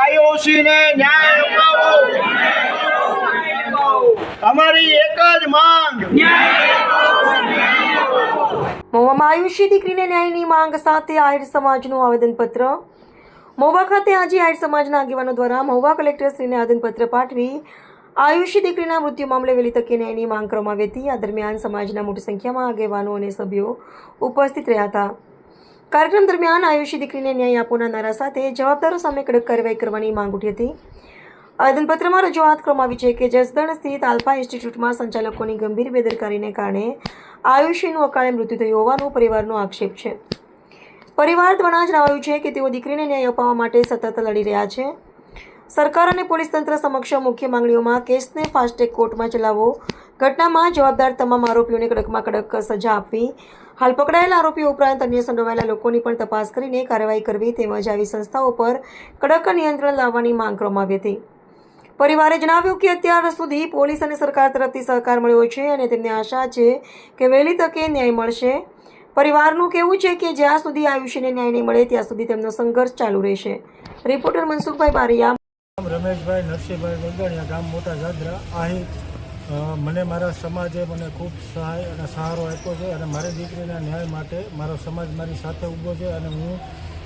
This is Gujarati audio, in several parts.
આયુષીને ન્યાય અપાવો। અમારી એક જ માંગ મહુવામાં આયુષી દીકરીને ન્યાયની માંગ સાથે આહિર સમાજનું આવેદનપત્ર। મહુવા ખાતે આજે આહિર સમાજના આગેવાનો દ્વારા મહુવા કલેક્ટરશ્રીને આવેદનપત્ર પાઠવી આયુષી દીકરીના મૃત્યુ મામલે વહેલી તકે ન્યાયની માંગ કરવામાં આવી હતી। આ દરમિયાન સમાજના મોટી સંખ્યામાં આગેવાનો અને સભ્યો ઉપસ્થિત રહ્યા હતા। કાર્યક્રમ દરમિયાન આયુષી દીકરીને ન્યાય આપવાના નારા સાથે જવાબદારો સામે કડક કાર્યવાહી કરવાની માંગ ઉઠી હતી। આવેદનપત્રમાં રજૂઆત કરવામાં આવી છે કે જસદણ સ્થિત આલ્ફા ઇન્સ્ટિટ્યૂટમાં સંચાલકોની ગંભીર બેદરકારીને કારણે આયુષીનું અકાળે મૃત્યુ થયું હોવાનો પરિવારનો આક્ષેપ છે। પરિવાર દ્વારા જણાવાયું છે કે તેઓ દીકરીને ન્યાય અપાવવા માટે સતત લડી રહ્યા છે। સરકાર અને પોલીસ તંત્ર સમક્ષ મુખ્ય માંગણીઓમાં કેસને ફાસ્ટ-ટ્રેક કોર્ટમાં ચલાવવો, ઘટનામાં જવાબદાર તમામ આરોપીઓને કડકમાં કડક સજા આપવી, હાલ પકડાયેલા આરોપીઓ ઉપરાંત અન્ય સંડોવાયેલા લોકોની પણ તપાસ કરીને કાર્યવાહી કરવી તેમજ આવી સંસ્થાઓ પર કડક નિયંત્રણ લાવવાની માંગ કરવામાં આવી હતી। પરિવારે જણાવ્યું કે અત્યાર સુધી પોલીસ અને સરકાર તરફથી સહકાર મળ્યો છે અને તેમને આશા છે કે વહેલી તકે ન્યાય મળશે। પરિવારનું કહેવું છે કે જ્યાં સુધી આયુષીને ન્યાય નહીં મળે ત્યાં સુધી તેમનો સંઘર્ષ ચાલુ રહેશે। રિપોર્ટર મનસુખભાઈ બારિયા, રમેશભાઈ નરસિંહભાઈ ગંગાણીયા, ગામ મોટા જાદરા। અહીં મને મારા સમાજે મને ખૂબ સહાય અને સહારો આપ્યો છે અને મારી દીકરીના ન્યાય માટે મારો સમાજ મારી સાથે ઊભો છે અને હું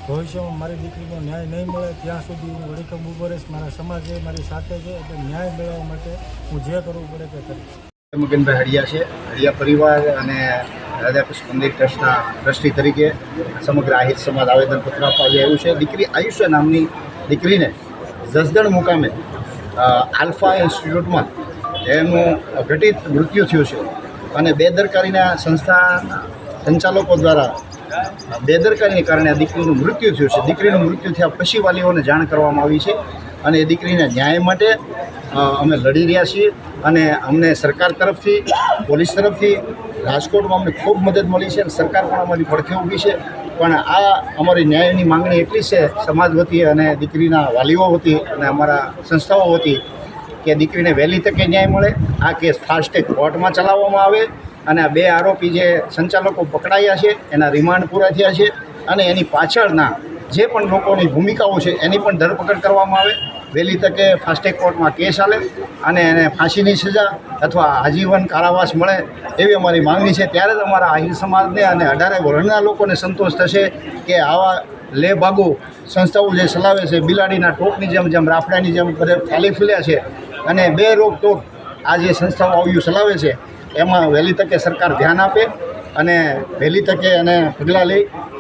ભવિષ્યમાં મારી દીકરીનો ન્યાય નહીં મળે ત્યાં સુધી હું વડીકમ ઊભો રહીશ। મારા સમાજે મારી સાથે છે એટલે ન્યાય મેળવવા માટે હું જે કરવું પડે તે કરીશ। મગનભાઈ હડિયા છે। હડિયા પરિવાર અને રાધાકૃષ્ણ મંદિર ટ્રસ્ટના ટ્રસ્ટી તરીકે સમગ્ર આહિર સમાજ આવેદનપત્ર આપવા આવ્યું છે। દીકરી આયુષ્ય નામની દીકરીને જસદણ મુકામે આલ્ફા ઇન્સ્ટિટ્યૂટમાં એનું ઘટિત મૃત્યુ થયું છે અને બેદરકારીના સંસ્થાના સંચાલકો દ્વારા બેદરકારીને કારણે આ દીકરીનું મૃત્યુ થયું છે। દીકરીનું મૃત્યુ થયા પછી વાલીઓને જાણ કરવામાં આવી છે અને એ દીકરીને ન્યાય માટે અમે લડી રહ્યા છીએ અને અમને સરકાર તરફથી, પોલીસ તરફથી, રાજકોટમાં અમને ખૂબ મદદ મળી છે અને સરકાર પણ અમારી પડખે ઊભી છે। પણ આ અમારી ન્યાયની માંગણી એટલી છે સમાજ વતી અને દીકરીના વાલીઓ વતી અને અમારા સંસ્થાઓ વતી કે દીકરીને વહેલી તકે ન્યાય મળે, આ કેસ ફાસ્ટ-ટ્રેક કોર્ટમાં ચલાવવામાં આવે અને આ બે આરોપી જે સંચાલકો પકડાયા છે એના રિમાન્ડ પૂરા થયા છે અને એની પાછળના જે પણ લોકોની ભૂમિકાઓ છે એની પણ ધરપકડ કરવામાં આવે। વહેલી તકે ફાસ્ટ-ટ્રેક કોર્ટમાં કેસ ચાલે અને એને ફાંસીની સજા અથવા આજીવન કારાવાસ મળે એવી અમારી માંગણી છે। ત્યારે જ અમારા આહિર સમાજને અને 18 વર્ણના લોકોને સંતોષ થશે કે આવા લેભાગુ સંસ્થાઓ જે ચલાવે છે બિલાડીના ટોપની જેમ રાફડાની જેમ બધે ફાલી ફૂલ્યા છે અને બે રોકટોક આ જે સંસ્થાઓ આવ્યું ચલાવે છે એમાં વહેલી તકે સરકાર ધ્યાન આપે અને વહેલી તકે એને પગલાં લે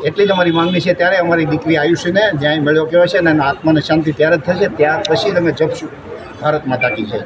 એટલી જ અમારી માંગણી છે। ત્યારે અમારી દીકરી આયુષીને ન્યાય મળ્યો કહેવાય છે અને એના આત્માને શાંતિ ત્યારે જ થશે, ત્યાર પછી તમે જપશું। ભારત માતા કી જય।